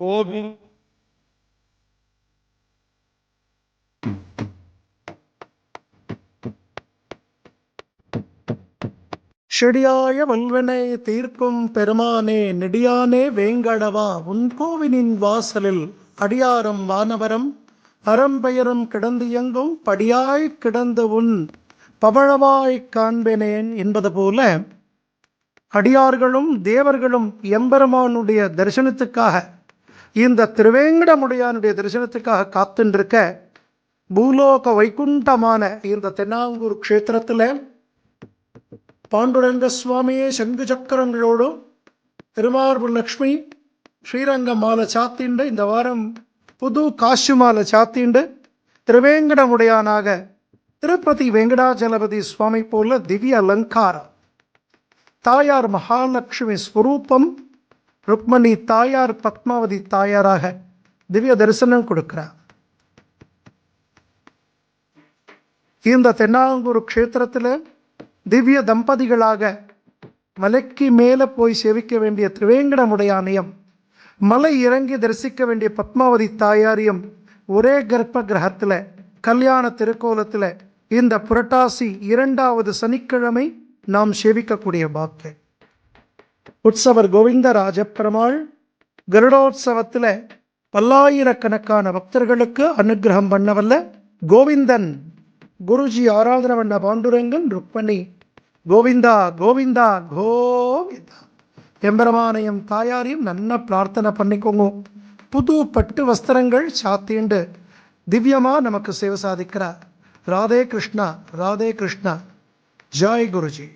கோபி செடியாய வல்வனை தீர்க்கும் பெருமானே நெடியானே வேங்கடவா உன் கோவிலின் வாசலில் அடியாரம் வானவரம் அறம்பெயரும் கிடந்து இயங்கும் படியாய் கிடந்து உன் பவழவாய் காண்பேனேன் என்பது போல அடியார்களும் தேவர்களும் எம்பெருமானுடைய தரிசனத்துக்காக இந்த திருவேங்கடமுடையானுடைய தரிசனத்துக்காக காத்துருக்க பூலோக வைகுண்டமான இந்த தென்னாங்கூர் க்ஷேத்திரத்தில் பாண்டுரங்க சுவாமியே சங்கு சக்கரங்களோடும் திருமார்பு லக்ஷ்மி ஸ்ரீரங்க மாலை சாத்திண்டு இந்த வாரம் புது காசு மாலை சாத்திண்டு திருவேங்கடமுடையானாக திருப்பதி வெங்கடாஜலபதி சுவாமி போல திவ்ய அலங்காரம் தாயார் மகாலட்சுமி ஸ்வரூபம் ருக்மணி தாயார் பத்மாவதி தாயாராக திவ்ய தரிசனம் கொடுக்கிறார். இந்த தென்னாங்கூர் க்ஷேத்திரத்தில் திவ்ய தம்பதிகளாக மலைக்கு மேலே போய் சேவிக்க வேண்டிய திருவேங்கடமுடையானையும் மலை இறங்கி தரிசிக்க வேண்டிய பத்மாவதி தாயாரையும் ஒரே கர்ப்ப கிரகத்தில் கல்யாண திருக்கோலத்தில் இந்த புரட்டாசி 2வது சனிக்கிழமை நாம் சேவிக்கக்கூடிய பாக்கியம். உற்சவர் கோவிந்தராஜ பெருமாள் கருடோத்சவத்தில் பல்லாயிரக்கணக்கான பக்தர்களுக்கு அனுகிரகம் பண்ணவல்ல கோவிந்தன் குருஜி ஆராதனை பண்ண பாண்டுரங்கன் ருக்மணி கோவிந்தா கோவிந்தா கோவிந்தா. எம்பெருமானையும் தாயாரையும் நல்லா பிரார்த்தனை பண்ணிக்கோங்க. புது பட்டு வஸ்திரங்கள் சாத்திண்டு திவ்யமாக நமக்கு சேவை சாதிக்கிறார். ராதே கிருஷ்ணா ராதே கிருஷ்ணா. ஜாய் குருஜி.